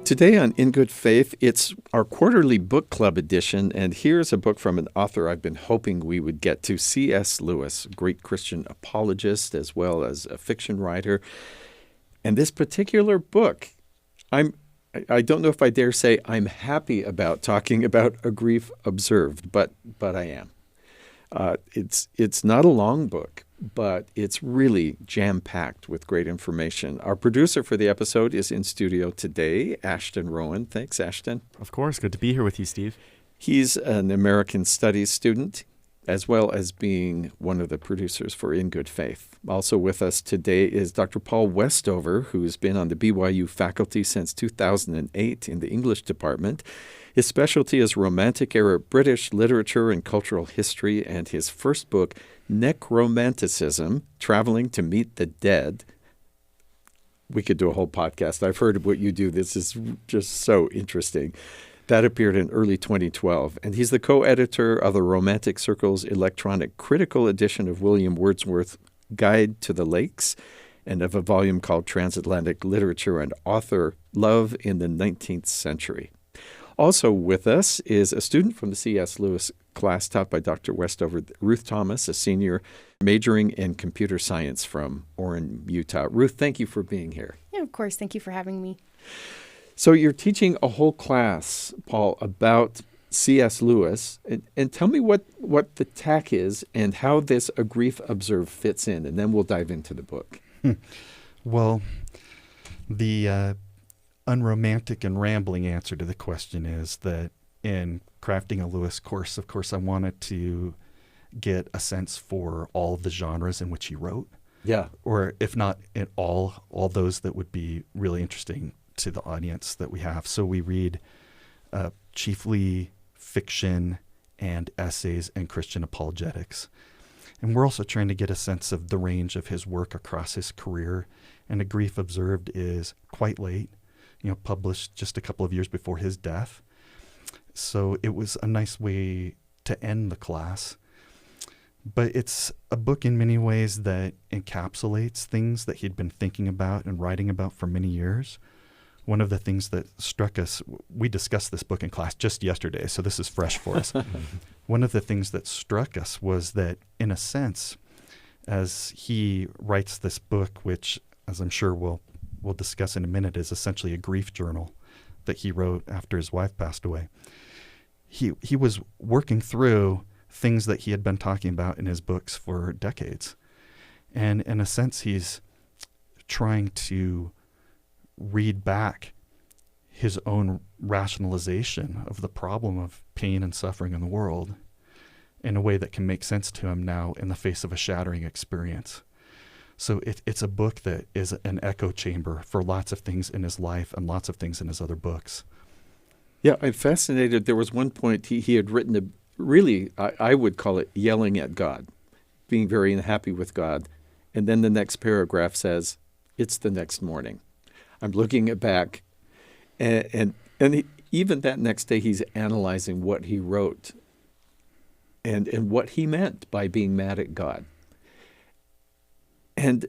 Today on In Good Faith, it's our quarterly book club edition, and here's a book from an author I've been hoping we would get to, C.S. Lewis, a great Christian apologist as well as a fiction writer. And this particular book, I don't know if I dare say I'm happy about talking about a grief observed, but I am. It's not a long book, but it's really jam-packed with great information. Our producer for the episode is in studio today, Ashton Rowan. Thanks, Ashton. Of course. Good to be here with you, Steve. He's an American Studies student, as well as being one of the producers for In Good Faith. Also with us today is Dr. Paul Westover, who's been on the BYU faculty since 2008 in the English department. His specialty is Romantic-era British literature and cultural history, and his first book, Necromanticism, Traveling to Meet the Dead. We could do a whole podcast. I've heard of what you do. This is just so interesting. That appeared in early 2012. And he's the co-editor of the Romantic Circle's electronic critical edition of William Wordsworth's Guide to the Lakes, and of a volume called Transatlantic Literature and Author, Love in the 19th Century. Also with us is a student from the C.S. Lewis class taught by Dr. Westover, Ruth Thomas, a senior majoring in computer science from Orem, Utah. Ruth, thank you for being here. Yeah, of course. Thank you for having me. So you're teaching a whole class, Paul, about C.S. Lewis. And tell me what the tack is and how this A Grief Observed fits in, and then we'll dive into the book. Well, the unromantic and rambling answer to the question is that in crafting a Lewis course, of course, I wanted to get a sense for all of the genres in which he wrote. Yeah. Or if not in all those that would be really interesting to the audience that we have. So we read chiefly fiction and essays and Christian apologetics. And we're also trying to get a sense of the range of his work across his career. And A Grief Observed is quite late, published just a couple of years before his death. So it was a nice way to end the class. But it's a book in many ways that encapsulates things that he'd been thinking about and writing about for many years. One of the things that struck us, we discussed this book in class just yesterday, so this is fresh for us. One of the things that struck us was that, in a sense, as he writes this book, which, as I'm sure we'll discuss in a minute, is essentially a grief journal that he wrote after his wife passed away. He was working through things that he had been talking about in his books for decades. And in a sense, he's trying to read back his own rationalization of the problem of pain and suffering in the world in a way that can make sense to him now in the face of a shattering experience. So it's a book that is an echo chamber for lots of things in his life and lots of things in his other books. Yeah, I'm fascinated. There was one point he had written I would call it yelling at God, being very unhappy with God. And then the next paragraph says, it's the next morning. I'm looking back, and even that next day he's analyzing what he wrote and what he meant by being mad at God. And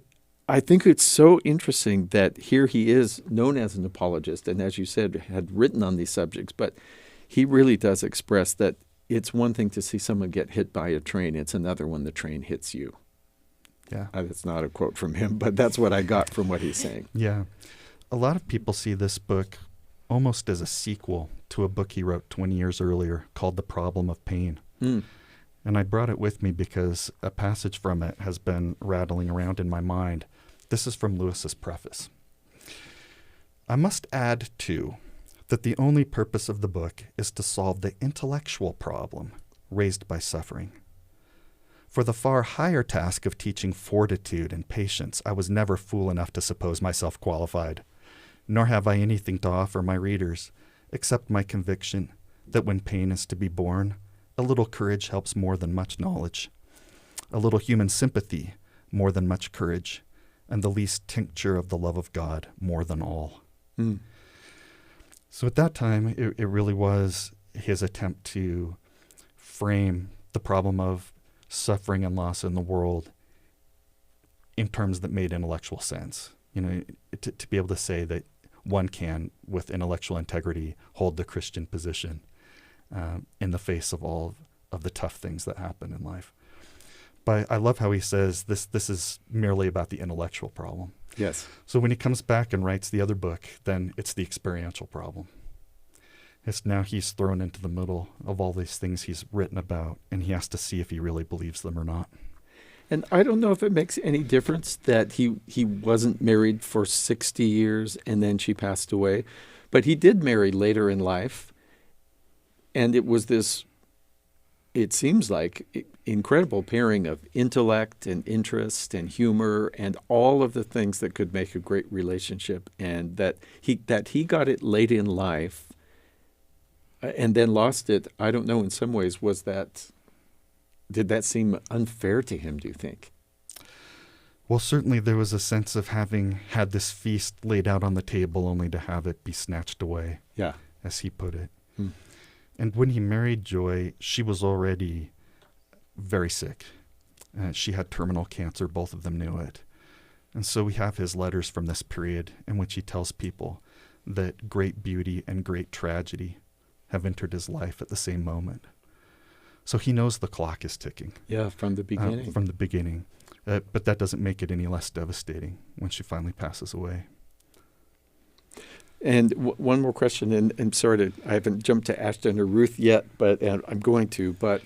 I think it's so interesting that here he is known as an apologist, and as you said, had written on these subjects, but he really does express that it's one thing to see someone get hit by a train. It's another when the train hits you. Yeah. That's not a quote from him, but that's what I got from what he's saying. Yeah. A lot of people see this book almost as a sequel to a book he wrote 20 years earlier called The Problem of Pain. Mm. And I brought it with me because a passage from it has been rattling around in my mind. This is from Lewis's preface. I must add, too, that the only purpose of the book is to solve the intellectual problem raised by suffering. For the far higher task of teaching fortitude and patience, I was never fool enough to suppose myself qualified, nor have I anything to offer my readers except my conviction that when pain is to be borne, a little courage helps more than much knowledge, a little human sympathy more than much courage, and the least tincture of the love of God more than all. Mm. So at that time, it really was his attempt to frame the problem of suffering and loss in the world in terms that made intellectual sense. To be able to say that one can, with intellectual integrity, hold the Christian position in the face of all of the tough things that happen in life. But I love how he says this is merely about the intellectual problem. Yes. So when he comes back and writes the other book, then it's the experiential problem. It's now he's thrown into the middle of all these things he's written about, and he has to see if he really believes them or not. And I don't know if it makes any difference that he wasn't married for 60 years and then she passed away, but he did marry later in life, and it was this, it seems like, incredible pairing of intellect and interest and humor and all of the things that could make a great relationship, and that he got it late in life and then lost it. I don't know, in some ways, did that seem unfair to him, do you think? Well, certainly there was a sense of having had this feast laid out on the table only to have it be snatched away, Yeah. as he put it. And when he married Joy, she was already very sick. She had terminal cancer. Both of them knew it. And so we have his letters from this period in which he tells people that great beauty and great tragedy have entered his life at the same moment. So he knows the clock is ticking. Yeah, from the beginning. But that doesn't make it any less devastating when she finally passes away. And one more question, and I'm sorry I haven't jumped to Ashton or Ruth yet, but I'm going to. But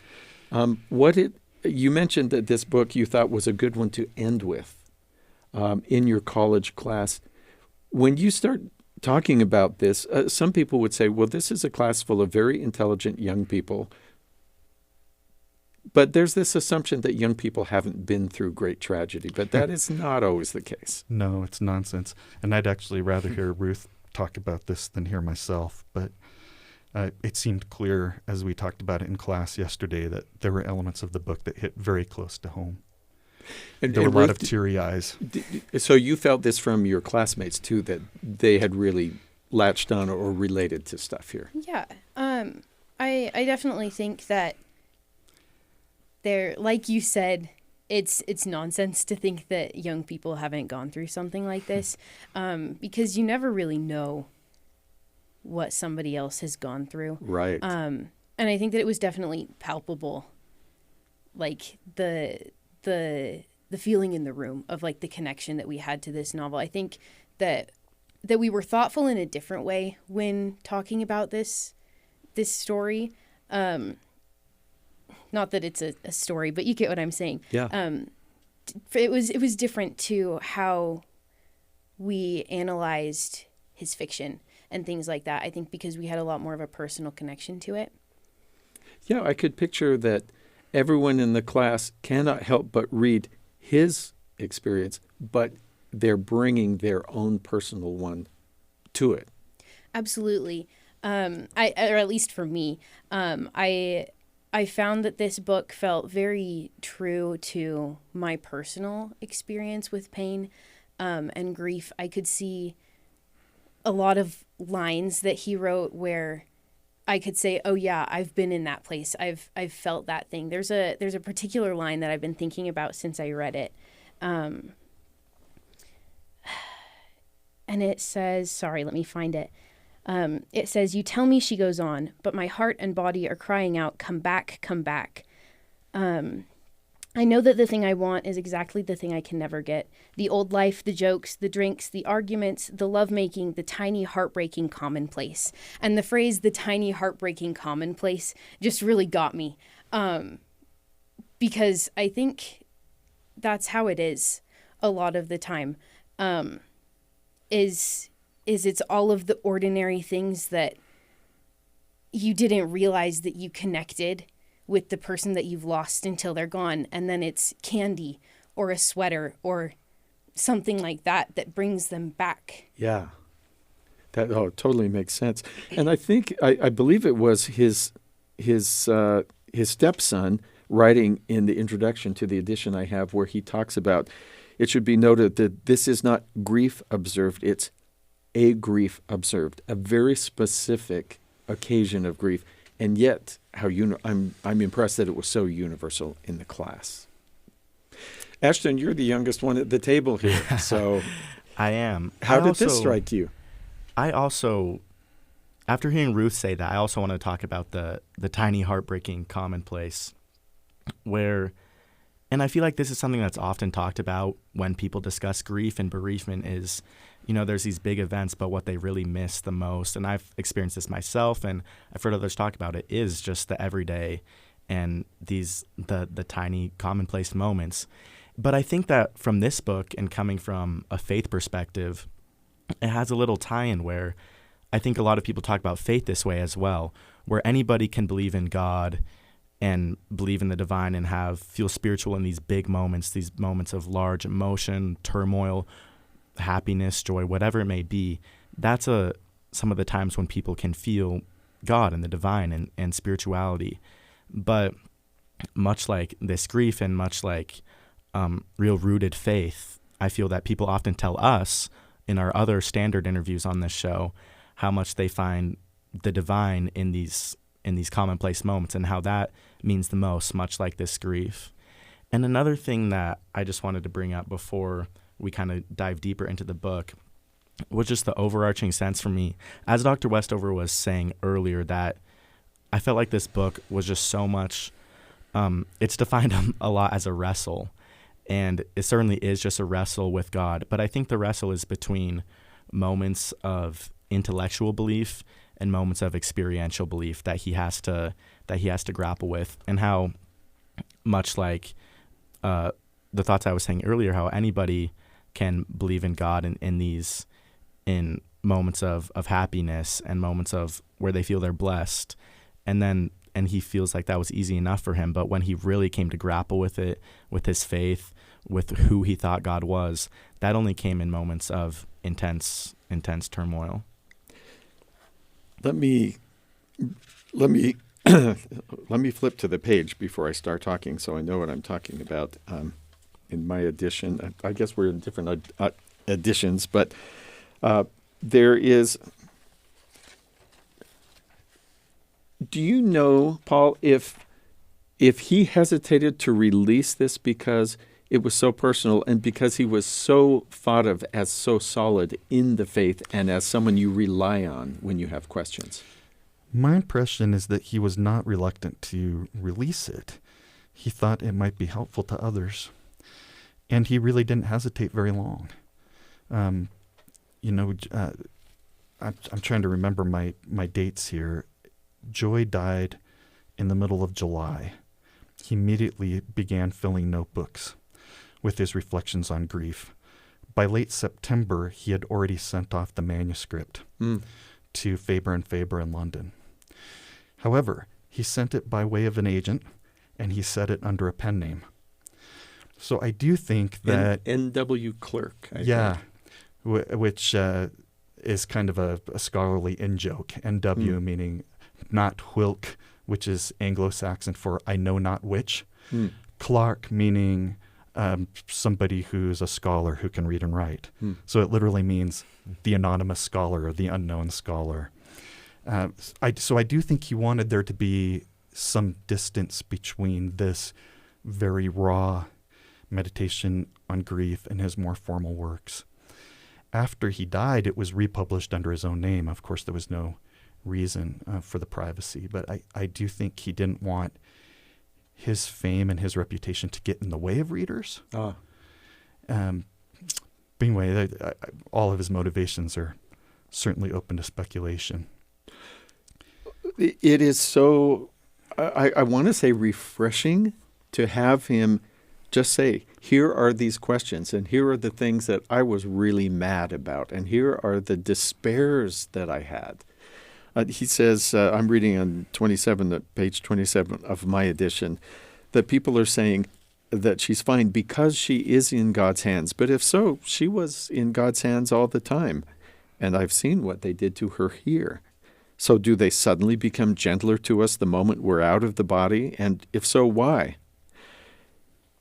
you mentioned that this book you thought was a good one to end with in your college class. When you start talking about this, some people would say, well, this is a class full of very intelligent young people. But there's this assumption that young people haven't been through great tragedy, but that is not always the case. No, it's nonsense. And I'd actually rather hear Ruth talk about this than hear myself. But it seemed clear as we talked about it in class yesterday that there were elements of the book that hit very close to home. And there were a lot of teary eyes. So you felt this from your classmates, too, that they had really latched on or related to stuff here? Yeah. I definitely think that like you said, it's nonsense to think that young people haven't gone through something like this, because you never really know what somebody else has gone through. Right. And I think that it was definitely palpable, like the feeling in the room of like the connection that we had to this novel. I think that we were thoughtful in a different way when talking about this story. Not that it's a story, but you get what I'm saying. Yeah. It was different to how we analyzed his fiction and things like that. I think because we had a lot more of a personal connection to it. Yeah, I could picture that everyone in the class cannot help but read his experience, but they're bringing their own personal one to it. Absolutely. Or at least for me, I found that this book felt very true to my personal experience with pain and grief. I could see a lot of lines that he wrote where I could say, "Oh yeah, I've been in that place. I've felt that thing." There's a particular line that I've been thinking about since I read it, and it says, "Sorry, let me find it." It says, "You tell me," she goes on, "but my heart and body are crying out, 'Come back, come back.' I know that the thing I want is exactly the thing I can never get. The old life, the jokes, the drinks, the arguments, the lovemaking, the tiny heartbreaking commonplace." And the phrase, "the tiny heartbreaking commonplace," just really got me. Because I think that's how it is a lot of the time, is it's all of the ordinary things that you didn't realize that you connected with the person that you've lost until they're gone. And then it's candy or a sweater or something like that brings them back. Yeah. That totally makes sense. And I think, I believe it was his stepson writing in the introduction to the edition I have where he talks about, it should be noted that this is not grief observed, it's a grief observed, a very specific occasion of grief, and yet I'm impressed that it was so universal in the class. Ashton, you're the youngest one at the table here, so I am. How did this strike you? I also, after hearing Ruth say that, I also want to talk about the tiny, heartbreaking commonplace where, and I feel like this is something that's often talked about when people discuss grief and bereavement is, there's these big events, but what they really miss the most, and I've experienced this myself, and I've heard others talk about it, is just the everyday and the tiny commonplace moments. But I think that from this book and coming from a faith perspective, it has a little tie-in where I think a lot of people talk about faith this way as well, where anybody can believe in God and believe in the divine and feel spiritual in these big moments, these moments of large emotion, turmoil, happiness, joy, whatever it may be. That's some of the times when people can feel God and the divine and spirituality. But much like this grief and much like real rooted faith, I feel that people often tell us in our other standard interviews on this show how much they find the divine in these commonplace moments and how that means the most, much like this grief. And another thing that I just wanted to bring up before we kind of dive deeper into the book was just the overarching sense for me, as Dr. Westover was saying earlier, that I felt like this book was just so much, it's defined a lot as a wrestle, and it certainly is just a wrestle with God. But I think the wrestle is between moments of intellectual belief and moments of experiential belief that he has to grapple with, and how much like the thoughts I was saying earlier, how anybody can believe in God in moments of happiness and moments of where they feel they're blessed, and he feels like that was easy enough for him. But when he really came to grapple with it, with his faith, with who he thought God was, that only came in moments of intense turmoil. Let me flip to the page before I start talking, so I know what I'm talking about. In my edition, I guess we're in different editions, but there is. Do you know, Paul, if he hesitated to release this because it was so personal and because he was so thought of as so solid in the faith and as someone you rely on when you have questions? My impression is that he was not reluctant to release it. He thought it might be helpful to others. And he really didn't hesitate very long. I'm trying to remember my dates here. Joy died in the middle of July. He immediately began filling notebooks with his reflections on grief. By late September, he had already sent off the manuscript to Faber and Faber in London. However, he sent it by way of an agent, and he set it under a pen name. So I do think that N.W. Clerk. I think. Which is kind of a scholarly in-joke. N.W. meaning not whilk, which is Anglo-Saxon for I know not which. Clark meaning somebody who's a scholar who can read and write. So it literally means the anonymous scholar or the unknown scholar. So I do think he wanted there to be some distance between this very raw meditation on grief and his more formal works. After he died, it was republished under his own name. Of course, there was no reason for the privacy, but I do think he didn't want his fame and his reputation to get in the way of readers. Anyway, all of his motivations are certainly open to speculation. It is so, I want to say, refreshing to have him just say, here are these questions, and here are the things that I was really mad about, and here are the despairs that I had. He says, I'm reading on page 27 of my edition, that people are saying that she's fine because she is in God's hands. But if so, she was in God's hands all the time. And I've seen what they did to her here. So do they suddenly become gentler to us the moment we're out of the body? And if so, why?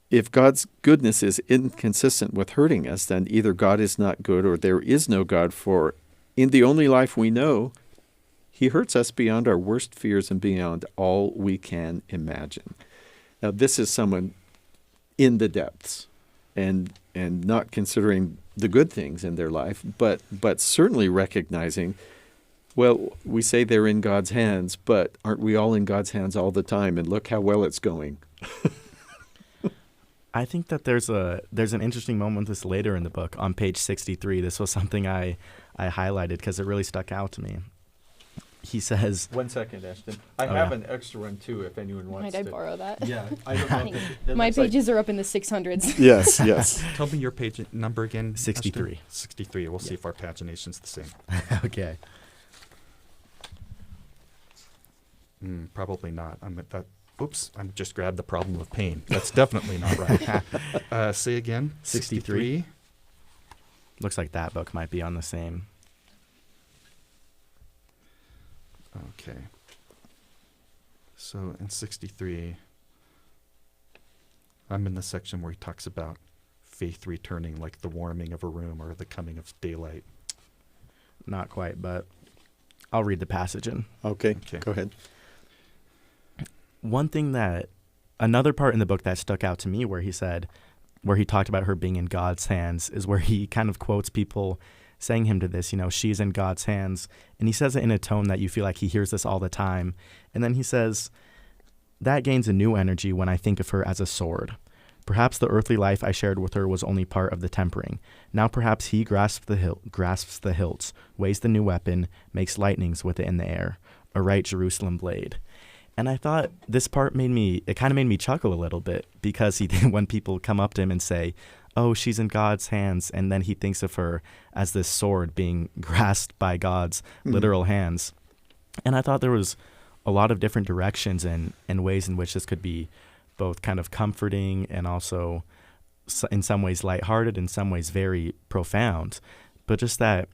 If God's goodness is inconsistent with hurting us, then either God is not good or there is no God, for in the only life we know, he hurts us beyond our worst fears and beyond all we can imagine. Now, this is someone in the depths and not considering the good things in their life, but certainly recognizing, well, we say they're in God's hands, but aren't we all in God's hands all the time? And look how well it's going. I think that there's an interesting moment this later in the book on page 63. This was something I highlighted because it really stuck out to me. He says... 1 second, Ashton. I have an extra one, too, if anyone wants Might I borrow that? Yeah. I don't know. My pages are up in the 600s. Yes, yes. Tell me your page number again. 63. Ashton? 63. We'll see if our pagination's the same. Okay. Probably not. Oops, I just grabbed the problem of pain. That's definitely not right. Say again. 63. Looks like that book might be on the same. Okay. So in 63, I'm in the section where he talks about faith returning, like the warming of a room or the coming of daylight. Not quite, but I'll read the passage in. Okay, go ahead. Another part in the book that stuck out to me where he talked about her being in God's hands is where he kind of quotes people saying him to this, she's in God's hands. And he says it in a tone that you feel like he hears this all the time. And then he says, that gains a new energy when I think of her as a sword. Perhaps the earthly life I shared with her was only part of the tempering. Now perhaps he grasps the hilts, weighs the new weapon, makes lightnings with it in the air, a right Jerusalem blade. And I thought this part made me chuckle a little bit because when people come up to him and say, oh, she's in God's hands, and then he thinks of her as this sword being grasped by God's literal hands. And I thought there was a lot of different directions and ways in which this could be both kind of comforting and also in some ways lighthearted, in some ways very profound. But just that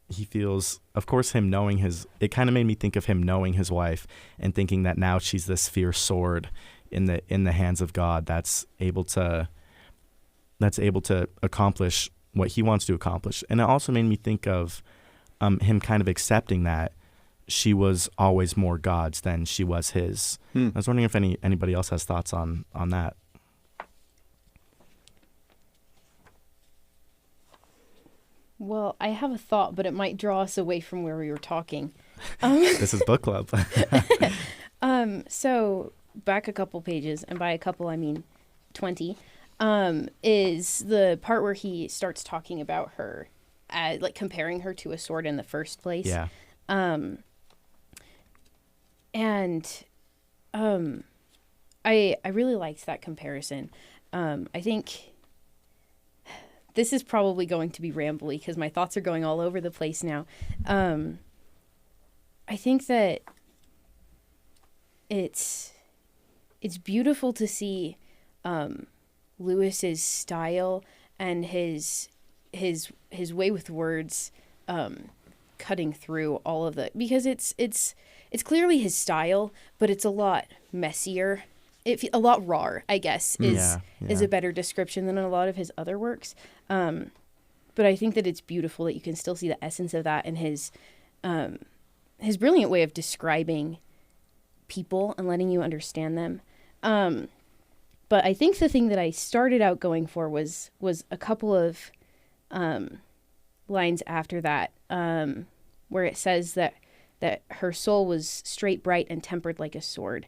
he feels, of course, it kind of made me think of him knowing his wife and thinking that now she's this fierce sword in the hands of God that's able to accomplish what he wants to accomplish. And it also made me think of him kind of accepting that she was always more God's than she was his. I was wondering if anybody else has thoughts on that. Well, I have a thought, but it might draw us away from where we were talking. This is book club. So back a couple pages, and by a couple I mean 20, is the part where he starts talking about her, like comparing her to a sword in the first place. Yeah. I really liked that comparison. I think this is probably going to be rambly because my thoughts are going all over the place now. I think that it's beautiful to see Lewis's style and his way with words cutting all of the, because it's clearly his style, but it's a lot messier. A lot rawer, I guess, is a better description than a lot of his other works. But I think that it's beautiful that you can still see the essence of that in his brilliant way of describing people and letting you understand them. But I think the thing that I started out going for was a couple of lines after that, where it says that her soul was straight, bright, and tempered like a sword.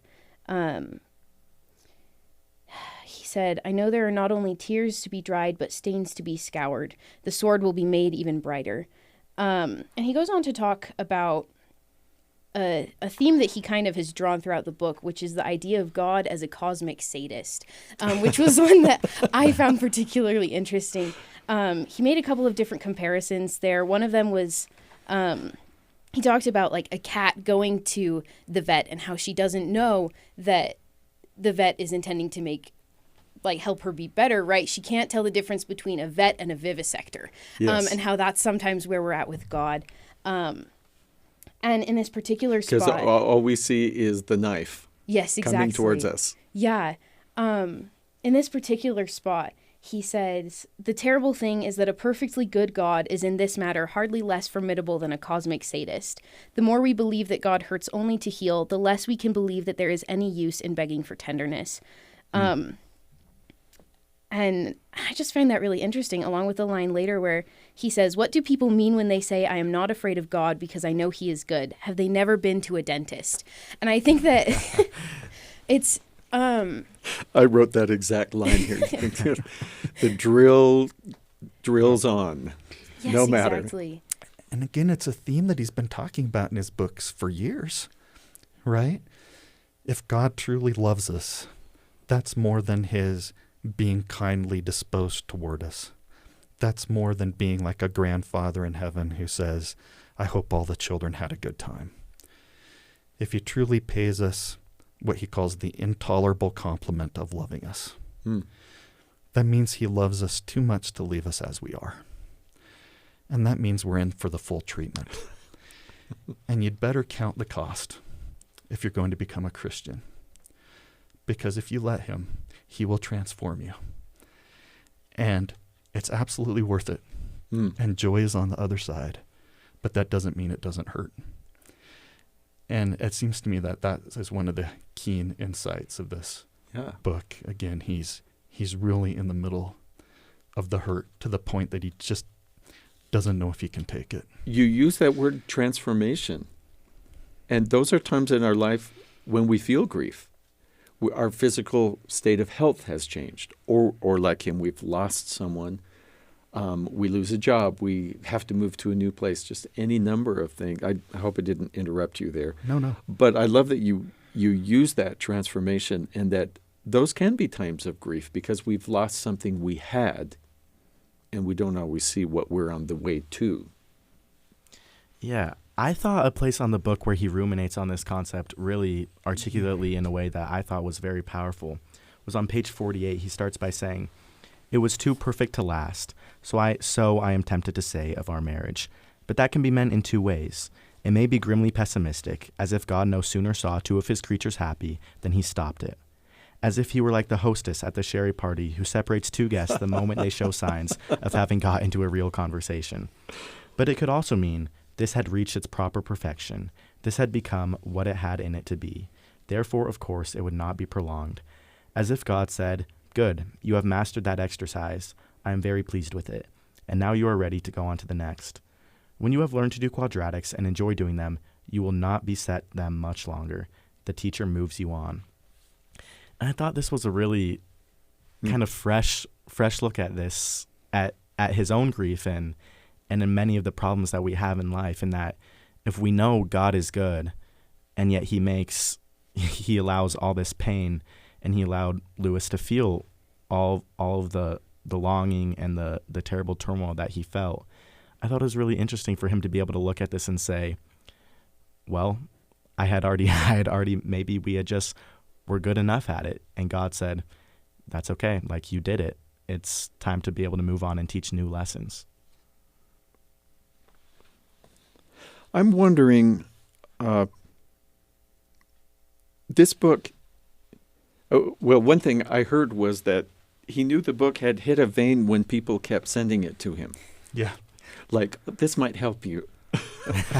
He said, I know there are not only tears to be dried, but stains to be scoured. The sword will be made even brighter. And he goes on to talk about a theme that he kind of has drawn throughout the book, which is the idea of God as a cosmic sadist, which was one that I found particularly interesting. He made a couple of different comparisons there. One of them was, he talked about like a cat going to the vet and how she doesn't know that the vet is intending to help her be better, right? She can't tell the difference between a vet and a vivisector. Yes. And how that's sometimes where we're at with God. And in this particular spot... Because all we see is the knife. Yes, exactly. Coming towards us. Yeah. In this particular spot, he says, the terrible thing is that a perfectly good God is in this matter hardly less formidable than a cosmic sadist. The more we believe that God hurts only to heal, the less we can believe that there is any use in begging for tenderness. And I just find that really interesting, along with the line later where he says, "What do people mean when they say, 'I am not afraid of God because I know he is good'? Have they never been to a dentist?" And I think that it's... I wrote that exact line here. The drills on, Yes, no matter. exactly. And again, it's a theme that he's been talking about in his books for years, right? If God truly loves us, that's more than his being kindly disposed toward us. That's more than being like a grandfather in heaven who says, "I hope all the children had a good time." If he truly pays us what he calls the intolerable compliment of loving us, that means he loves us too much to leave us as we are. And that means we're in for the full treatment. And you'd better count the cost if you're going to become a Christian. Because if you let him, he will transform you. And it's absolutely worth it. And joy is on the other side. But that doesn't mean it doesn't hurt. And it seems to me that that is one of the keen insights of this book. Again, he's really in the middle of the hurt to the point that he just doesn't know if he can take it. You use that word transformation. And those are times in our life when we feel grief. Our physical state of health has changed. Or like him, we've lost someone. We lose a job. We have to move to a new place. Just any number of things. I hope it didn't interrupt you there. No. But I love that you use that transformation, and that those can be times of grief because we've lost something we had, and we don't always see what we're on the way to. Yeah, I thought a place on the book where he ruminates on this concept really articulately in a way that I thought was very powerful was on page 48. He starts by saying, "It was too perfect to last, so I am tempted to say of our marriage. But that can be meant in two ways. It may be grimly pessimistic, as if God no sooner saw two of his creatures happy than he stopped it. As if he were like the hostess at the sherry party who separates two guests the moment they show signs of having got into a real conversation. But it could also mean this had reached its proper perfection. This had become what it had in it to be. Therefore, of course, it would not be prolonged. As if God said, 'Good, you have mastered that exercise. I am very pleased with it. And now you are ready to go on to the next. When you have learned to do quadratics and enjoy doing them, you will not beset them much longer. The teacher moves you on.'" And I thought this was a really kind of fresh look at this, at his own grief and in many of the problems that we have in life, and that if we know God is good, and yet he allows all this pain, and he allowed Lewis to feel all of the longing and the terrible turmoil that he felt, I thought it was really interesting for him to be able to look at this and say, well, I had already, maybe we had just were good enough at it. And God said, that's okay. Like, you did it. It's time to be able to move on and teach new lessons. I'm wondering, this book, one thing I heard was that he knew the book had hit a vein when people kept sending it to him. Yeah. Like, this might help you.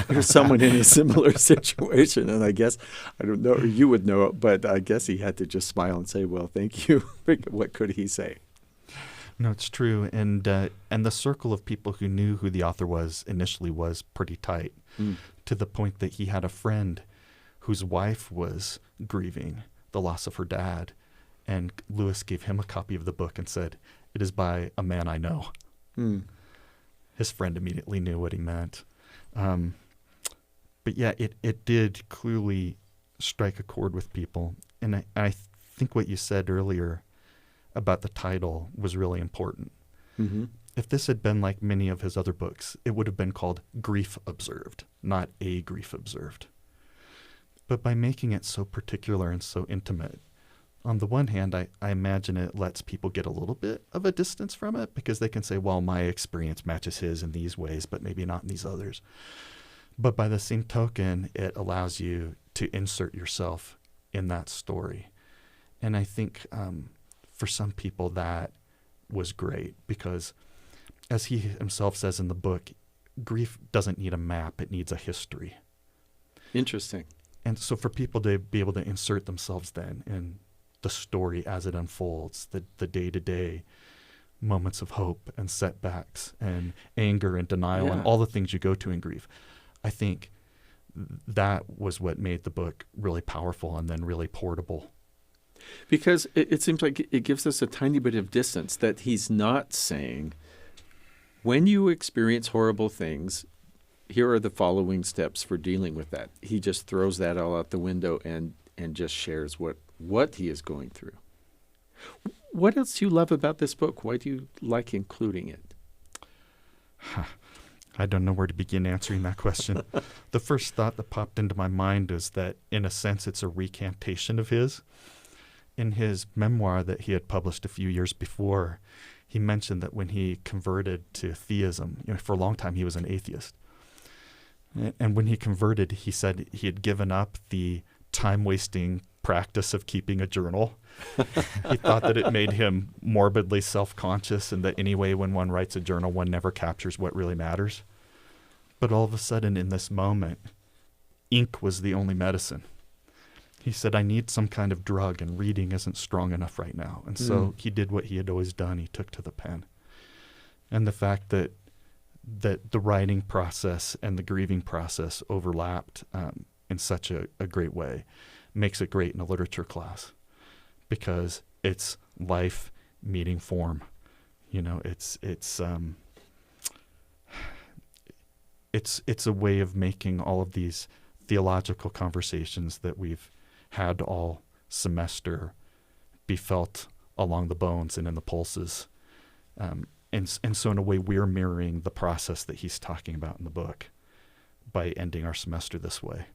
Or someone in a similar situation. And I guess, I don't know, or you would know, but I guess he had to just smile and say, well, thank you. What could he say? No, it's true. And the circle of people who knew who the author was initially was pretty tight, to the point that he had a friend whose wife was grieving the loss of her dad. And Lewis gave him a copy of the book and said, "It is by a man I know." His friend immediately knew what he meant. But yeah, it did clearly strike a chord with people. And I think what you said earlier about the title was really important. Mm-hmm. If this had been like many of his other books, it would have been called Grief Observed, not A Grief Observed. But by making it so particular and so intimate, on the one hand, I imagine it lets people get a little bit of a distance from it, because they can say, well, my experience matches his in these ways, but maybe not in these others. But by the same token, it allows you to insert yourself in that story. And I think for some people that was great, because as he himself says in the book, grief doesn't need a map, it needs a history. Interesting. And so for people to be able to insert themselves then the story as it unfolds, the day-to-day moments of hope and setbacks and anger and denial and all the things you go to in grief. I think that was what made the book really powerful and then really portable. Because it seems like it gives us a tiny bit of distance, that he's not saying, when you experience horrible things, here are the following steps for dealing with that. He just throws that all out the window and just shares what he is going through. What else do you love about this book? Why do you like including it? I don't know where to begin answering that question. The first thought that popped into my mind is that, in a sense, it's a recantation of his. In his memoir that he had published a few years before, he mentioned that when he converted to theism, for a long time he was an atheist. And when he converted, he said he had given up the time-wasting practice of keeping a journal. He thought that it made him morbidly self-conscious, and that anyway, when one writes a journal, one never captures what really matters. But all of a sudden, in this moment, ink was the only medicine. He said, I need some kind of drug, and reading isn't strong enough right now. And so he did what he had always done. He took to the pen. And the fact that the writing process and the grieving process overlapped in such a great way makes it great in a literature class, because it's life meeting form. It's a way of making all of these theological conversations that we've had all semester be felt along the bones and in the pulses. And so in a way, we're mirroring the process that he's talking about in the book by ending our semester this way.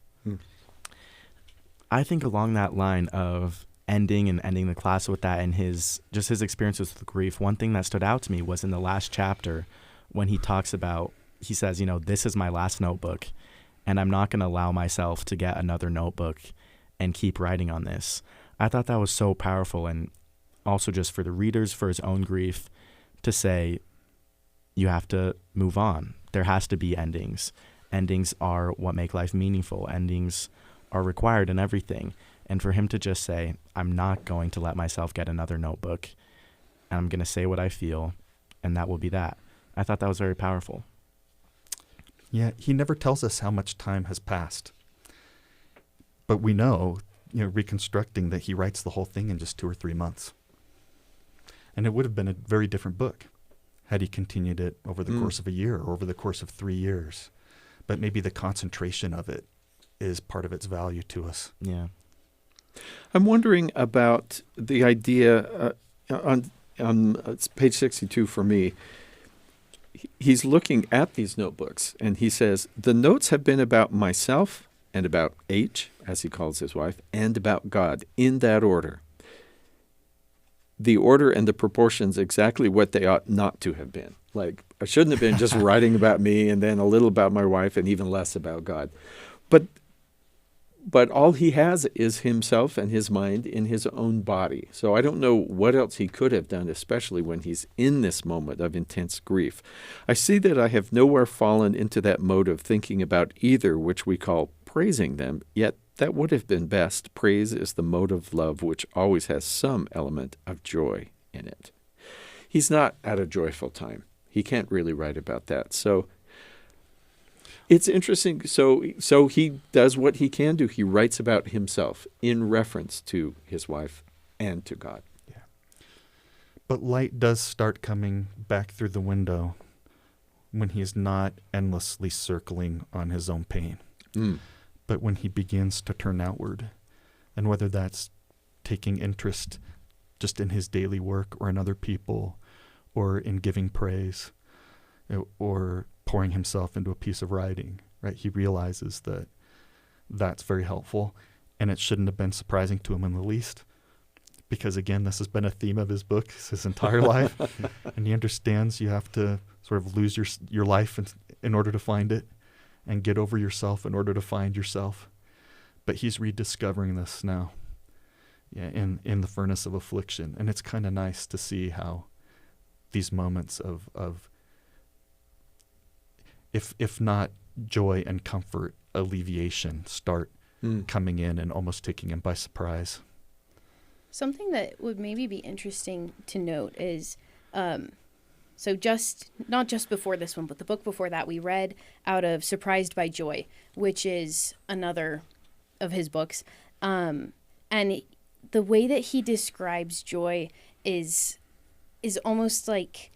I think along that line of ending the class with that, and his experiences with grief, one thing that stood out to me was in the last chapter when he talks about, he says, this is my last notebook, and I'm not going to allow myself to get another notebook and keep writing on this. I thought that was so powerful, and also just for the readers, for his own grief, to say, you have to move on. There has to be endings. Endings are what make life meaningful. Endings are required in everything. And for him to just say, I'm not going to let myself get another notebook, and I'm going to say what I feel, and that will be that. I thought that was very powerful. Yeah, he never tells us how much time has passed. But we know, reconstructing, that he writes the whole thing in just 2 or 3 months. And it would have been a very different book had he continued it over the course of a year or over the course of 3 years. But maybe the concentration of it is part of its value to us. Yeah. I'm wondering about the idea on page 62 for me. He's looking at these notebooks, and he says, the notes have been about myself and about H, as he calls his wife, and about God, in that order. The order and the proportions exactly what they ought not to have been. Like, I shouldn't have been just writing about me and then a little about my wife and even less about God. But all he has is himself and his mind in his own body. So I don't know what else he could have done, especially when he's in this moment of intense grief. I see that I have nowhere fallen into that mode of thinking about either, which we call praising them, yet that would have been best. Praise is the mode of love which always has some element of joy in it. He's not at a joyful time. He can't really write about that. So it's interesting. So he does what he can do. He writes about himself in reference to his wife and to God. Yeah. But light does start coming back through the window when he's not endlessly circling on his own pain. But when he begins to turn outward, and whether that's taking interest just in his daily work or in other people, or in giving praise, or pouring himself into a piece of writing, right? He realizes that that's very helpful, and it shouldn't have been surprising to him in the least, because again, this has been a theme of his book his entire life, and he understands you have to sort of lose your life in order to find it, and get over yourself in order to find yourself. But he's rediscovering this now, in the furnace of affliction, and it's kind of nice to see how these moments of if not joy and comfort, alleviation start coming in and almost taking him by surprise. Something that would maybe be interesting to note is, so not just before this one, but the book before that, we read out of Surprised by Joy, which is another of his books. And the way that he describes joy is almost like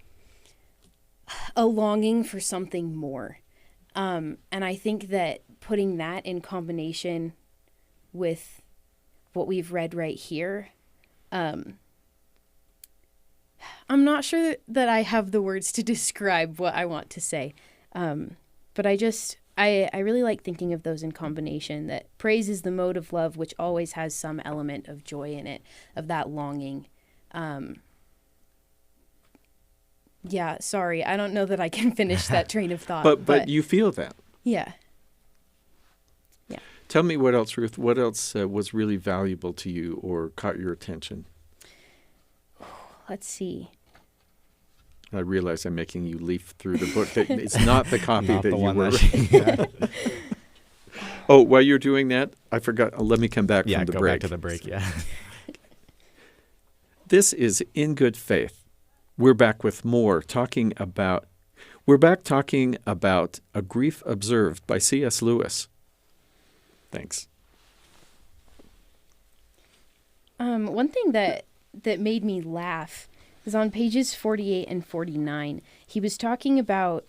a longing for something more. And I think that putting that in combination with what we've read right here, I'm not sure that I have the words to describe what I want to say. But I really like thinking of those in combination, that praise is the mode of love which always has some element of joy in it, of that longing. Yeah, sorry, I don't know that I can finish that train of thought. But you feel that. Yeah. Tell me what else, Ruth. What else was really valuable to you or caught your attention? Let's see. I realize I'm making you leaf through the book. It's not the copy Not that the you one were. that Oh, while you're doing that, I forgot. Let me come back yeah, from the go break. back to the break, yeah. This is In Good Faith. We're back with more, talking about A Grief Observed by C.S. Lewis. Thanks. One thing that made me laugh is on pages 48 and 49. He was talking about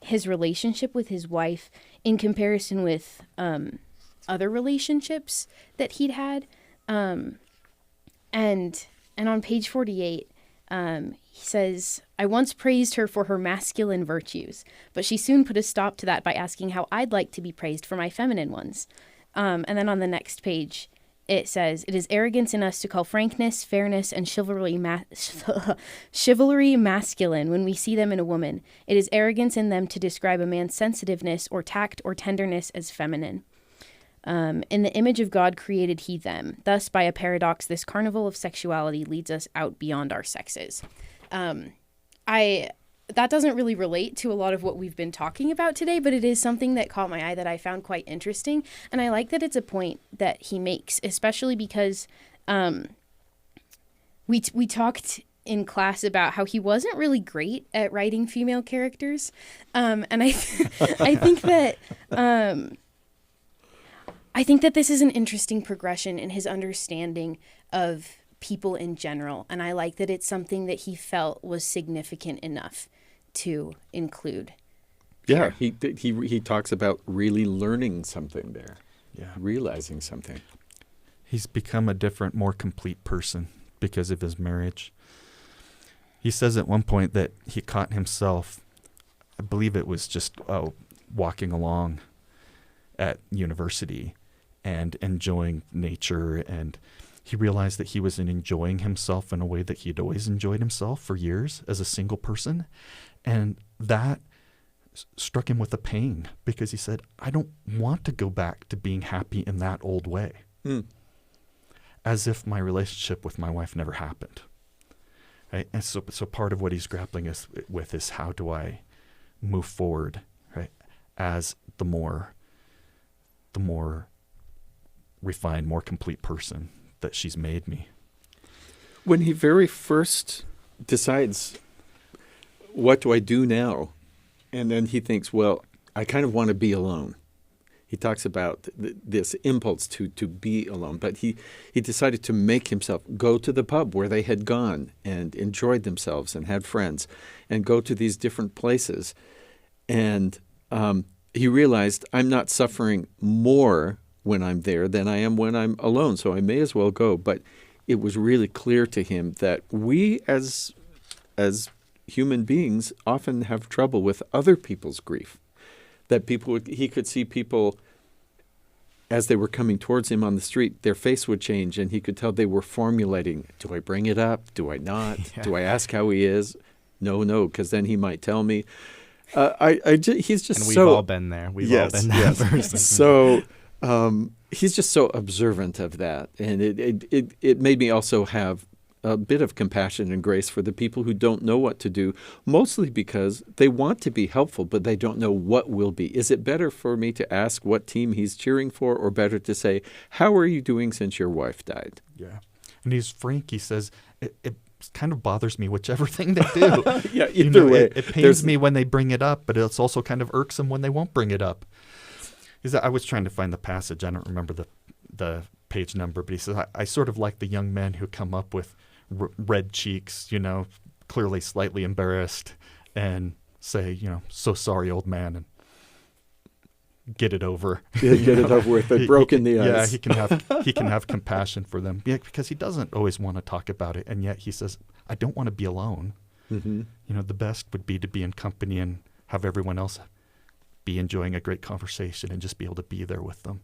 his relationship with his wife in comparison with other relationships that he'd had. And on page 48, he says, "I once praised her for her masculine virtues, but she soon put a stop to that by asking how I'd like to be praised for my feminine ones." And then on the next page, it says, "It is arrogance in us to call frankness, fairness, and chivalry masculine when we see them in a woman. It is arrogance in them to describe a man's sensitiveness or tact or tenderness as feminine. In the image of God created he them. Thus, by a paradox, this carnival of sexuality leads us out beyond our sexes." That doesn't really relate to a lot of what we've been talking about today, but it is something that caught my eye that I found quite interesting. And I like that it's a point that he makes, especially because we talked in class about how he wasn't really great at writing female characters. And I think that this is an interesting progression in his understanding of people in general. And I like that it's something that he felt was significant enough to include. Yeah, he talks about really learning something there. Yeah. Realizing something. He's become a different, more complete person because of his marriage. He says at one point that he caught himself, I believe it was just walking along at university and enjoying nature, and he realized that he was enjoying himself in a way that he'd always enjoyed himself for years as a single person. And that struck him with a pain because he said, I don't want to go back to being happy in that old way. As if my relationship with my wife never happened. Right? And so part of what he's grappling with is how do I move forward, right, as the more refined, more complete person that she's made me. When he very first decides, what do I do now? And then he thinks, well, I kind of want to be alone. He talks about this impulse to be alone. But he decided to make himself go to the pub where they had gone and enjoyed themselves and had friends and go to these different places. And he realized, I'm not suffering more when I'm there than I am when I'm alone, so I may as well go. But it was really clear to him that we as human beings often have trouble with other people's grief. That he could see people as they were coming towards him on the street, their face would change, and he could tell they were formulating, do I bring it up? Do I not? Yeah. Do I ask how he is? No, because then he might tell me. He's just and we've so... all been there. We've all been that person. So he's just so observant of that. And it made me also have a bit of compassion and grace for the people who don't know what to do, mostly because they want to be helpful, but they don't know what will be. Is it better for me to ask what team he's cheering for, or better to say, how are you doing since your wife died? Yeah. And he's frank. He says, it kind of bothers me whichever thing they do. Yeah, either way. It pains me when they bring it up, but it's also kind of irksome when they won't bring it up. I was trying to find the passage. I don't remember the page number, but he says, I sort of like the young men who come up with red cheeks, clearly slightly embarrassed, and say, so sorry, old man, and get it over. Yeah, get it over with. They've broken the ice. Yeah, he can have compassion for them. Yeah, because he doesn't always want to talk about it, and yet he says, I don't want to be alone. Mm-hmm. The best would be to be in company and have everyone else be enjoying a great conversation and just be able to be there with them.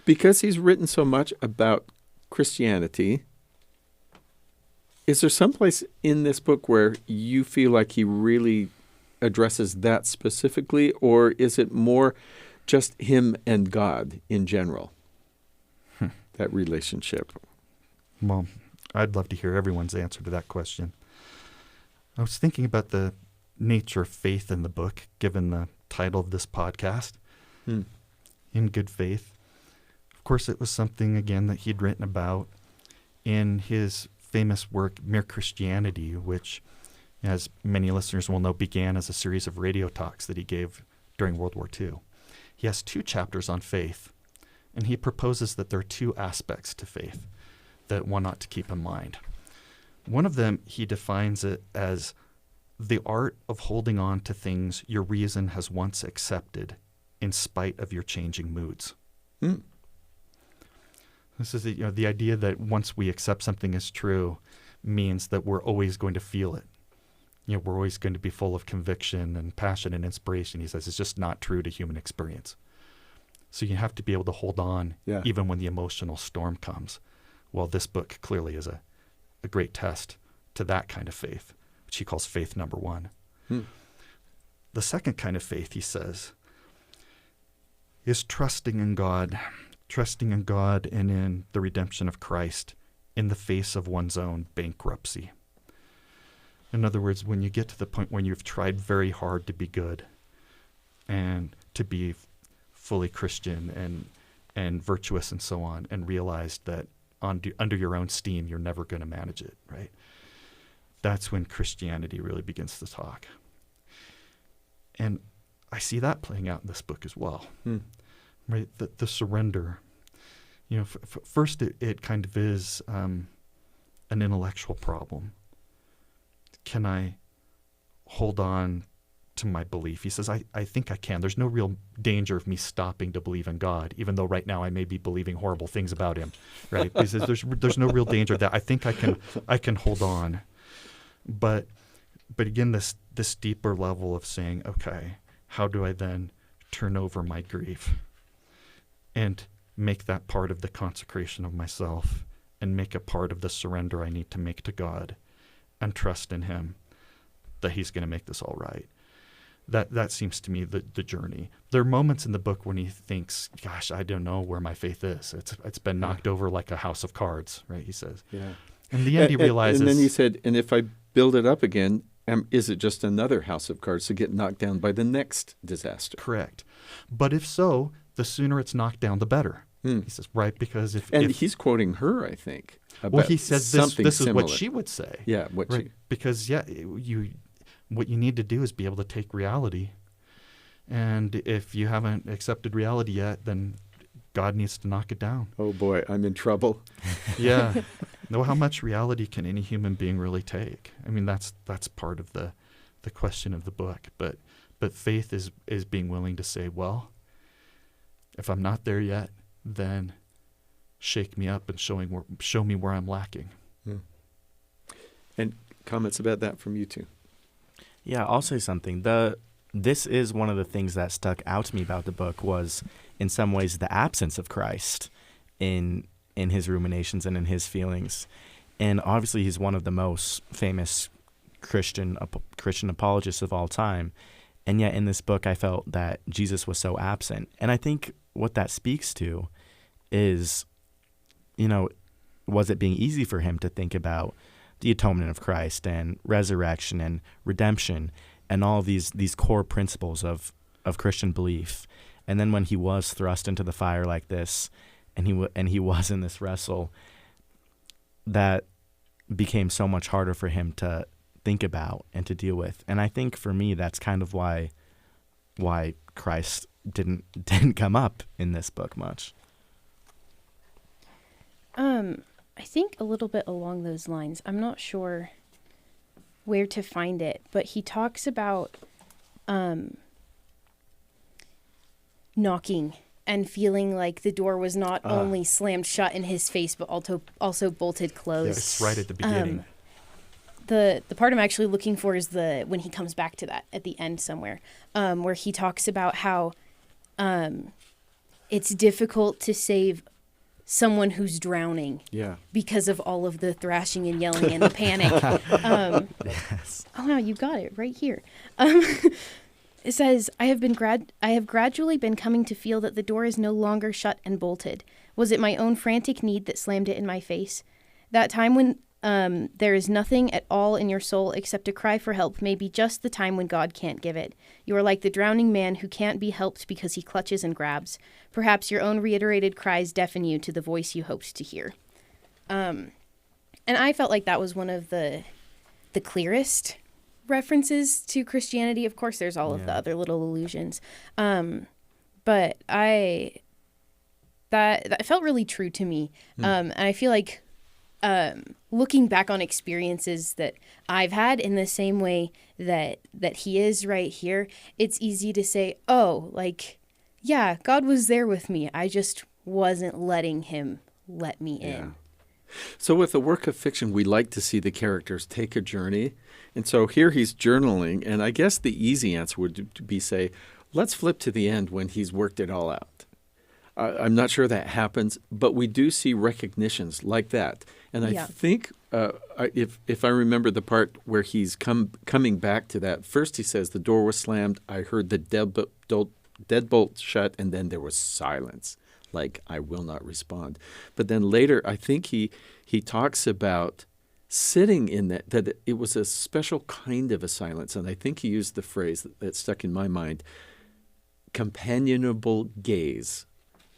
Because he's written so much about Christianity, is there someplace in this book where you feel like he really addresses that specifically, or is it more just him and God in general, that relationship? Well, I'd love to hear everyone's answer to that question. I was thinking about the nature of faith in the book, given the title of this podcast, In Good Faith. Of course, it was something, again, that he'd written about in his famous work, Mere Christianity, which, as many listeners will know, began as a series of radio talks that he gave during World War II. He has 2 chapters on faith, and he proposes that there are 2 aspects to faith that one ought to keep in mind. One of them, he defines it as the art of holding on to things your reason has once accepted in spite of your changing moods. This is the idea that once we accept something as true means that we're always going to feel it. We're always going to be full of conviction and passion and inspiration. He says it's just not true to human experience. So you have to be able to hold on even when the emotional storm comes. Well, this book clearly is a great test to that kind of faith, which he calls faith number 1. The second kind of faith, he says, is trusting in God and in the redemption of Christ in the face of one's own bankruptcy. In other words, when you get to the point when you've tried very hard to be good and to be fully Christian and virtuous and so on, and realized that under your own steam, you're never going to manage it, right? That's when Christianity really begins to talk. And I see that playing out in this book as well, right? The surrender. First it kind of is an intellectual problem. Can I hold on to my belief? He says, I think I can. There's no real danger of me stopping to believe in God, even though right now I may be believing horrible things about him, right? He says there's no real danger that I think I can hold on. But again, this deeper level of saying, okay, how do I then turn over my grief and make that part of the consecration of myself and make it part of the surrender I need to make to God and trust in him that he's going to make this all right. That seems to me the journey. There are moments in the book when he thinks, gosh, I don't know where my faith is. It's been knocked over like a house of cards, right? He says. Yeah. In the end, he realizes. And then he said, and if I build it up again, is it just another house of cards to get knocked down by the next disaster? Correct. But if so, the sooner it's knocked down, the better. He says, right, because if he's quoting her, I think. Well, he says this is what she would say. Yeah, because what you need to do is be able to take reality, and if you haven't accepted reality yet, then God needs to knock it down. Oh boy, I'm in trouble. Yeah. No, how much reality can any human being really take? I mean, that's part of the question of the book. But faith is being willing to say, well, if I'm not there yet, then shake me up and show me where I'm lacking. And comments about that from you two? Yeah, I'll say something. This is one of the things that stuck out to me about the book was, in some ways, the absence of Christ in his ruminations and in his feelings. And obviously, he's one of the most famous Christian apologists of all time. And yet, in this book, I felt that Jesus was so absent. And I think what that speaks to is, was it being easy for him to think about the atonement of Christ and resurrection and redemption and all these core principles of Christian belief? And then when he was thrust into the fire like this, and he was in this wrestle, that became so much harder for him to think about and to deal with. And I think for me, that's kind of why Christ didn't come up in this book much. I think a little bit along those lines. I'm not sure where to find it, but he talks about knocking and feeling like the door was not only slammed shut in his face, but also bolted closed. Yeah, it's right at the beginning. The part I'm actually looking for is when he comes back to that at the end somewhere, where he talks about how it's difficult to save someone who's drowning because of all of the thrashing and yelling and the panic. Yes. Oh, wow, you got it right here. It says, I have gradually been coming to feel that the door is no longer shut and bolted. Was it my own frantic need that slammed it in my face? That time when there is nothing at all in your soul except a cry for help may be just the time when God can't give it. You are like the drowning man who can't be helped because he clutches and grabs. Perhaps your own reiterated cries deafen you to the voice you hoped to hear. And I felt like that was one of the clearest references to Christianity. Of course, there's all of the other little allusions. But that felt really true to me. And I feel like looking back on experiences that I've had in the same way that he is right here, it's easy to say, oh, like, yeah, God was there with me. I just wasn't letting him let me in. So with a work of fiction, we like to see the characters take a journey. And so here he's journaling, and I guess the easy answer would be say, let's flip to the end when he's worked it all out. I'm not sure that happens, but we do see recognitions like that. And I think if I remember the part where he's coming back to that, first he says, the door was slammed, I heard the deadbolt shut, and then there was silence, like I will not respond. But then later, I think he talks about sitting in that it was a special kind of a silence. And I think he used the phrase that stuck in my mind, companionable gaze,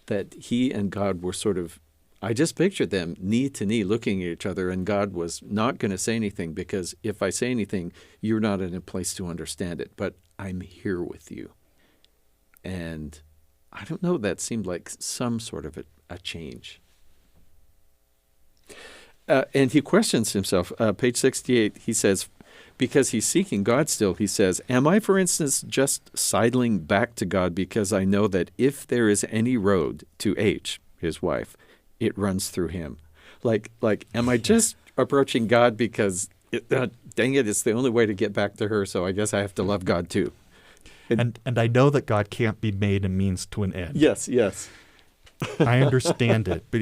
that he and God were sort of, I just pictured them knee to knee looking at each other, and God was not going to say anything because if I say anything, you're not in a place to understand it, but I'm here with you. And I don't know, that seemed like some sort of a change. And he questions himself. Page 68, he says, because he's seeking God still, he says, am I, for instance, just sidling back to God because I know that if there is any road to H, his wife, it runs through him? Like, am I just approaching God because, dang it, it's the only way to get back to her, so I guess I have to love God too. And I know that God can't be made a means to an end. Yes. I understand it, but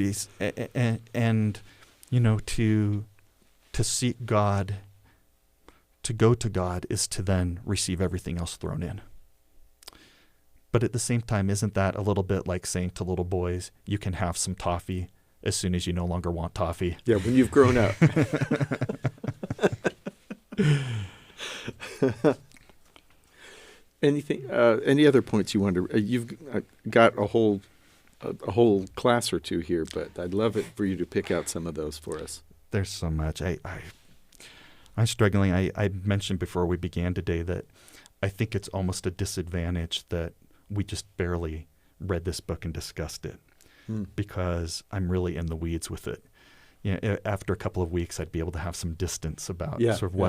to seek God, to go to God is to then receive everything else thrown in. But at the same time, isn't that a little bit like saying to little boys, you can have some toffee as soon as you no longer want toffee? Yeah, when you've grown up. Anything? Any other points you want to? You've got a whole class or two here, but I'd love it for you to pick out some of those for us. There's so much. I'm struggling. I mentioned before we began today that I think it's almost a disadvantage that we just barely read this book and discussed it because I'm really in the weeds with it. After a couple of weeks, I'd be able to have some distance about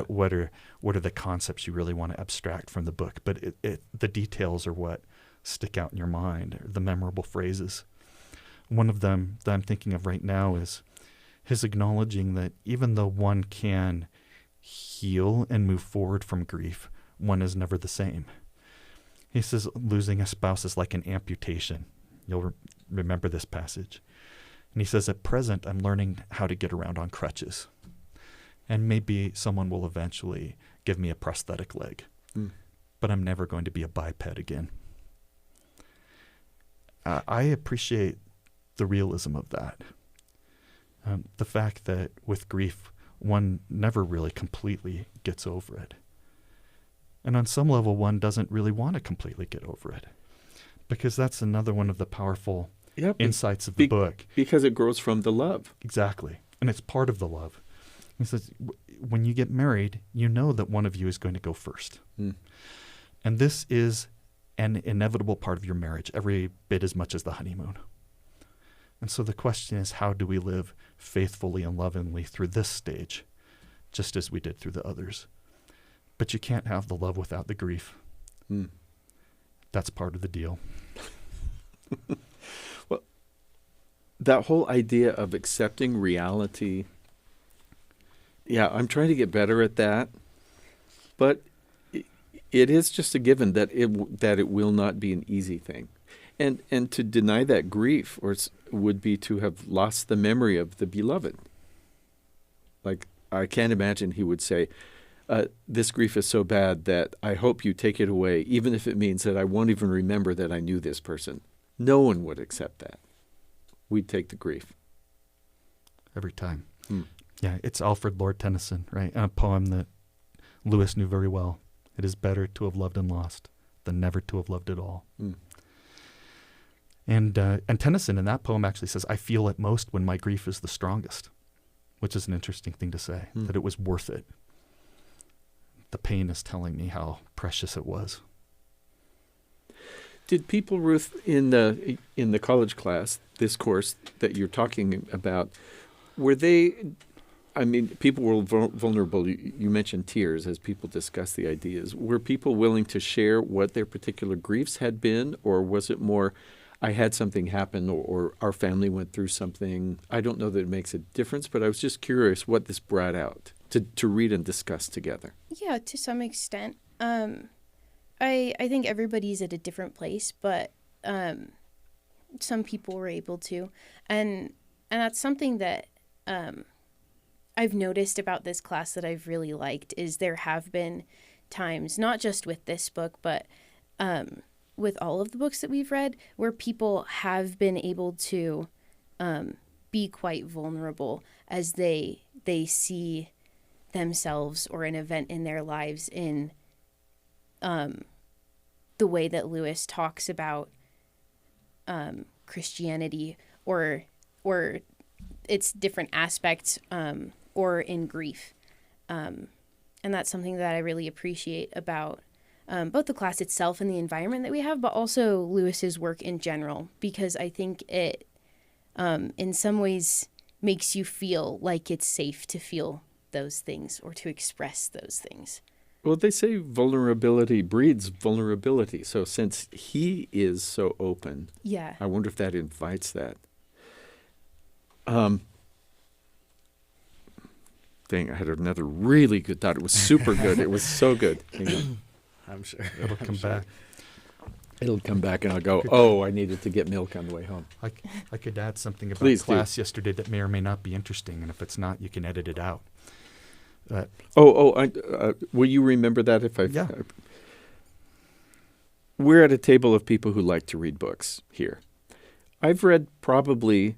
what are the concepts you really want to abstract from the book. But the details are what stick out in your mind, or the memorable phrases. One of them that I'm thinking of right now is his acknowledging that even though one can heal and move forward from grief, one is never the same. He says losing a spouse is like an amputation. You'll remember this passage. And he says, at present, I'm learning how to get around on crutches. And maybe someone will eventually give me a prosthetic leg. But I'm never going to be a biped again. I appreciate the realism of that. The fact that with grief, one never really completely gets over it. And on some level, one doesn't really want to completely get over it. Because that's another one of the powerful insights of the book. Because it grows from the love. Exactly. And it's part of the love. He says, when you get married, you know that one of you is going to go first. Mm. And this is an inevitable part of your marriage, every bit as much as the honeymoon. And so the question is, how do we live faithfully and lovingly through this stage, just as we did through the others? But you can't have the love without the grief. Mm. That's part of the deal. Well, that whole idea of accepting reality, yeah, I'm trying to get better at that, but it is just a given that it will not be an easy thing. And to deny that grief would be to have lost the memory of the beloved. Like, I can't imagine he would say, this grief is so bad that I hope you take it away, even if it means that I won't even remember that I knew this person. No one would accept that. We'd take the grief. Every time. Hmm. Yeah, it's Alfred Lord Tennyson, right? A poem that Lewis knew very well. It is better to have loved and lost than never to have loved at all. Hmm. And Tennyson in that poem actually says, I feel it most when my grief is the strongest, which is an interesting thing to say, that it was worth it. The pain is telling me how precious it was. Did people, Ruth, in the college class, this course that you're talking about, were they, I mean, people were vulnerable. You mentioned tears as people discussed the ideas. Were people willing to share what their particular griefs had been, or was it more, I had something happen, or our family went through something? I don't know that it makes a difference, but I was just curious what this brought out to read and discuss together. Yeah, to some extent. I think everybody's at a different place, but some people were able to. And that's something that I've noticed about this class that I've really liked, is there have been times, not just with this book, but with all of the books that we've read, where people have been able to be quite vulnerable as they see themselves or an event in their lives in the way that Lewis talks about Christianity or its different aspects, or in grief. And that's something that I really appreciate about both the class itself and the environment that we have, but also Lewis's work in general, because I think it, in some ways, makes you feel like it's safe to feel those things or to express those things. Well, they say vulnerability breeds vulnerability. So since he is so open, Yeah. I wonder if that invites that. Dang, I had another really good thought. It was super good. It was so good. Hang on. I'm sure. It'll come back. It'll come back and I'll go, oh, I needed to get milk on the way home. I could add something about Please class yesterday that may or may not be interesting, and if it's not, you can edit it out. Will you remember that if I... Yeah. We're at a table of people who like to read books here. I've read probably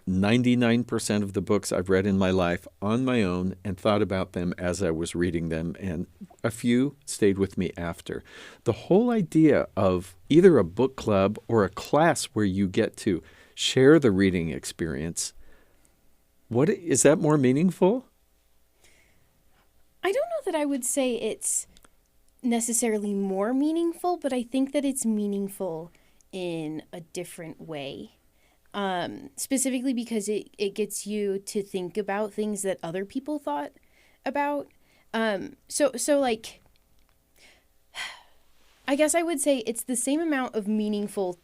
99% of the books I've read in my life on my own and thought about them as I was reading them, and a few stayed with me after. The whole idea of either a book club or a class where you get to share the reading experience, is that more meaningful? I don't know that I would say it's necessarily more meaningful, but I think that it's meaningful in a different way. Specifically because it gets you to think about things that other people thought about. So like, I guess I would say it's the same amount of meaningful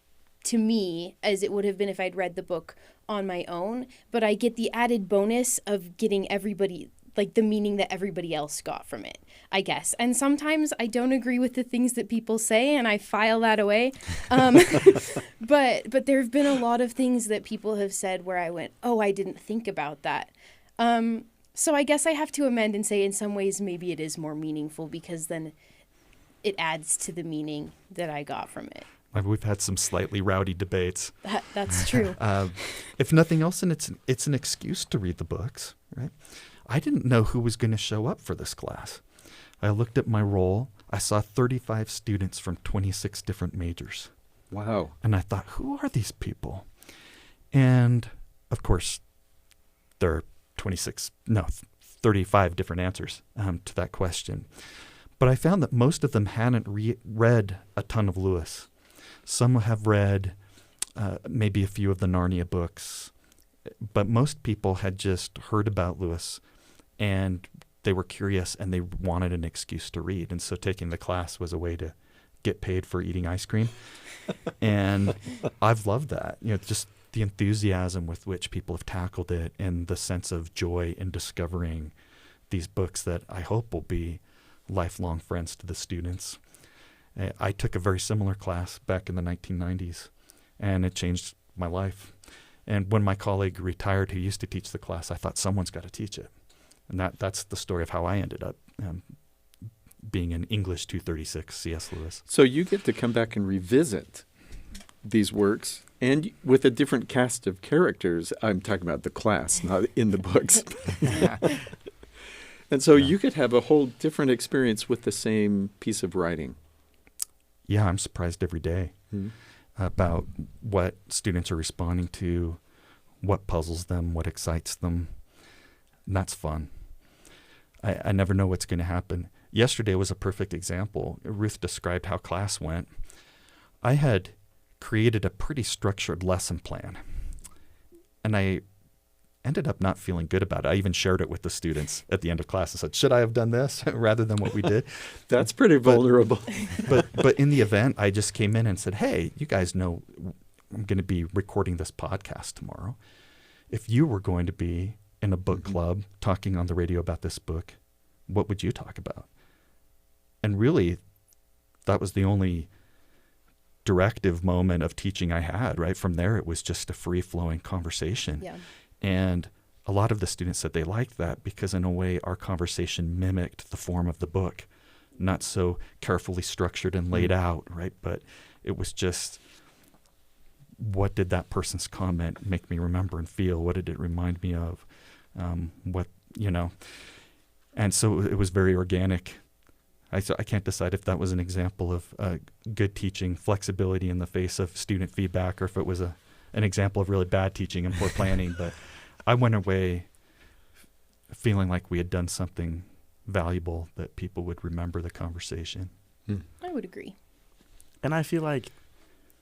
to me as it would have been if I'd read the book on my own, but I get the added bonus of getting everybody, like the meaning that everybody else got from it, I guess. And sometimes I don't agree with the things that people say and I file that away. But there have been a lot of things that people have said where I went, oh, I didn't think about that. So I guess I have to amend and say in some ways maybe it is more meaningful because then it adds to the meaning that I got from it. We've had some slightly rowdy debates. That's true. If nothing else, and it's an excuse to read the books, right? I didn't know who was going to show up for this class. I looked at my roll. I saw 35 students from 26 different majors. Wow. And I thought, who are these people? And, of course, there are 35 different answers to that question. But I found that most of them hadn't read a ton of Lewis. Some have read maybe a few of the Narnia books, but most people had just heard about Lewis and they were curious and they wanted an excuse to read. And so taking the class was a way to get paid for eating ice cream. And I've loved that, just the enthusiasm with which people have tackled it and the sense of joy in discovering these books that I hope will be lifelong friends to the students. I took a very similar class back in the 1990s, and it changed my life. And when my colleague retired who used to teach the class, I thought someone's got to teach it. And that's the story of how I ended up being an English 236 C.S. Lewis. So you get to come back and revisit these works, and with a different cast of characters. I'm talking about the class, not in the books. And so you could have a whole different experience with the same piece of writing. Yeah, I'm surprised every day about what students are responding to, what puzzles them, what excites them. And that's fun. I never know what's going to happen. Yesterday was a perfect example. Ruth described how class went. I had created a pretty structured lesson plan, and I ended up not feeling good about it. I even shared it with the students at the end of class. I said, should I have done this rather than what we did? That's pretty vulnerable. But in the event, I just came in and said, hey, you guys know I'm going to be recording this podcast tomorrow. If you were going to be in a book club talking on the radio about this book, what would you talk about? And really, that was the only directive moment of teaching I had, right? From there, it was just a free-flowing conversation. Yeah. And a lot of the students said they liked that because in a way our conversation mimicked the form of the book, not so carefully structured and laid out, right? But it was just, what did that person's comment make me remember and feel? What did it remind me of? And so it was very organic. I can't decide if that was an example of good teaching, flexibility in the face of student feedback, or if it was an example of really bad teaching and poor planning. But I went away feeling like we had done something valuable, that people would remember the conversation. I would agree. And I feel like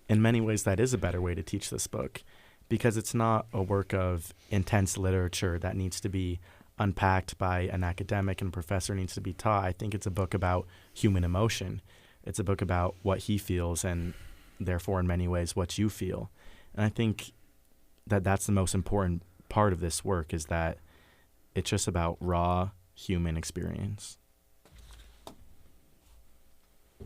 in many ways that is a better way to teach this book, because it's not a work of intense literature that needs to be unpacked by an academic and professor needs to be taught. I think it's a book about human emotion. It's a book about what he feels and therefore in many ways what you feel. And I think that that's the most important part of this work, is that it's just about raw human experience.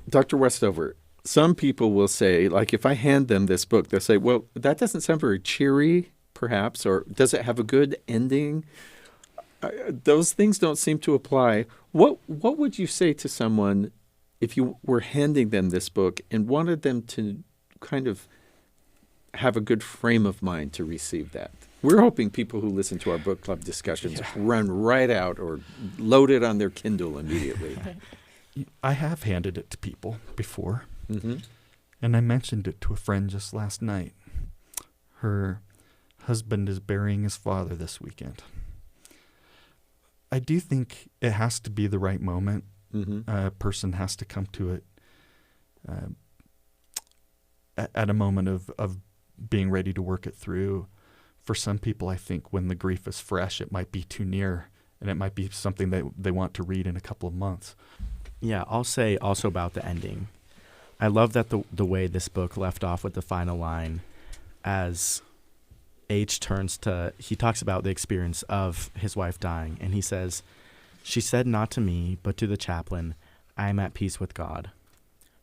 Dr. Westover, some people will say, like if I hand them this book, they'll say, well, that doesn't sound very cheery, perhaps, or does it have a good ending? Those things don't seem to apply. What would you say to someone if you were handing them this book and wanted them to kind of have a good frame of mind to receive that? We're hoping people who listen to our book club discussions run right out or load it on their Kindle immediately. I have handed it to people before, Mm-hmm. and I mentioned it to a friend just last night. Her husband is burying his father this weekend. I do think it has to be the right moment. Mm-hmm. A person has to come to it at a moment of being ready to work it through. For some people, I think when the grief is fresh, it might be too near, and it might be something that they want to read in a couple of months. Yeah, I'll say also about the ending. I love that the way this book left off with the final line, as H he talks about the experience of his wife dying, and he says, "She said not to me, but to the chaplain, I am at peace with God.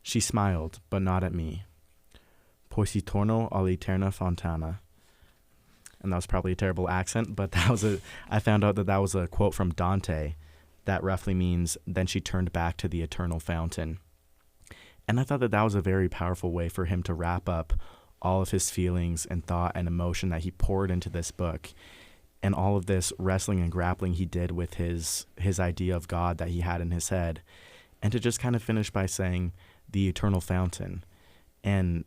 She smiled, but not at me. Poi si torno all'eterna fontana." And that was probably a terrible accent, but I found out that was a quote from Dante that roughly means, "Then she turned back to the eternal fountain." And I thought that was a very powerful way for him to wrap up all of his feelings and thought and emotion that he poured into this book, and all of this wrestling and grappling he did with his idea of God that he had in his head, and to just kind of finish by saying the eternal fountain. And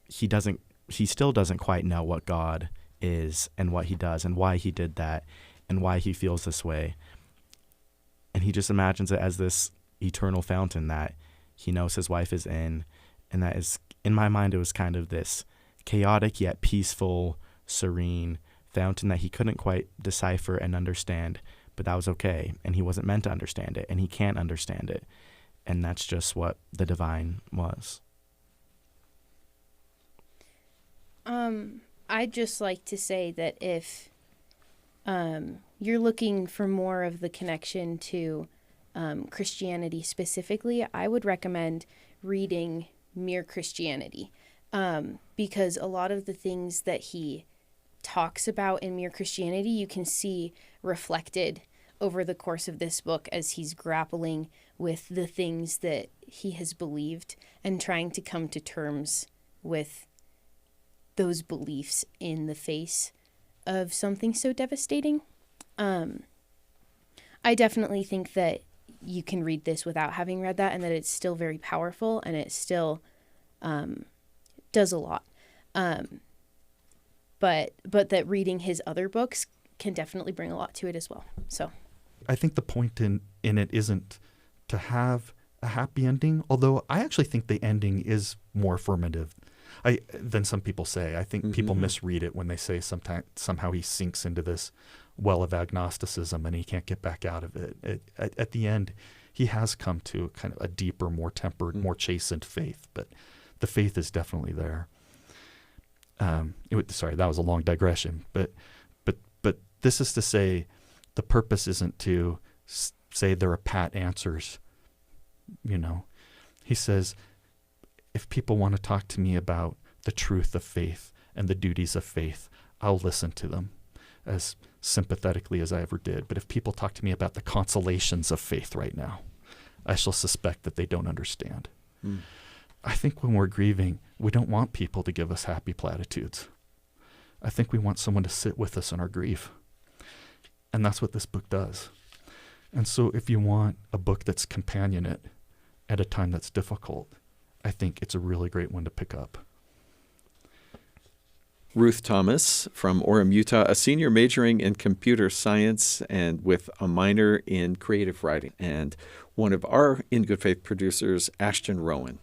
he still doesn't quite know what God is and what he does and why he did that and why he feels this way. And he just imagines it as this eternal fountain that he knows his wife is in. And that is, in my mind, it was kind of this chaotic yet peaceful, serene fountain that he couldn't quite decipher and understand, but that was okay. And he wasn't meant to understand it, and he can't understand it. And that's just what the divine was. I'd just like to say that if you're looking for more of the connection to Christianity specifically, I would recommend reading Mere Christianity, because a lot of the things that he talks about in Mere Christianity you can see reflected over the course of this book as he's grappling with the things that he has believed and trying to come to terms with those beliefs in the face of something so devastating. I definitely think that you can read this without having read that, and that it's still very powerful, and it still does a lot. But that reading his other books can definitely bring a lot to it as well. So I think the point in it isn't to have a happy ending, although I actually think the ending is more affirmative than some people say. I think people misread it when they say somehow he sinks into this well of agnosticism and he can't get back out of it. At the end, he has come to kind of a deeper, more tempered, more chastened faith, but the faith is definitely there. Sorry, that was a long digression, but this is to say the purpose isn't to say there are pat answers. He says, if people want to talk to me about the truth of faith and the duties of faith, I'll listen to them as sympathetically as I ever did. But if people talk to me about the consolations of faith right now, I shall suspect that they don't understand. I think when we're grieving, we don't want people to give us happy platitudes. I think we want someone to sit with us in our grief. And that's what this book does. And so if you want a book that's companionate at a time that's difficult, I think it's a really great one to pick up. Ruth Thomas from Orem, Utah, a senior majoring in computer science and with a minor in creative writing, and one of our In Good Faith producers, Ashton Rowan.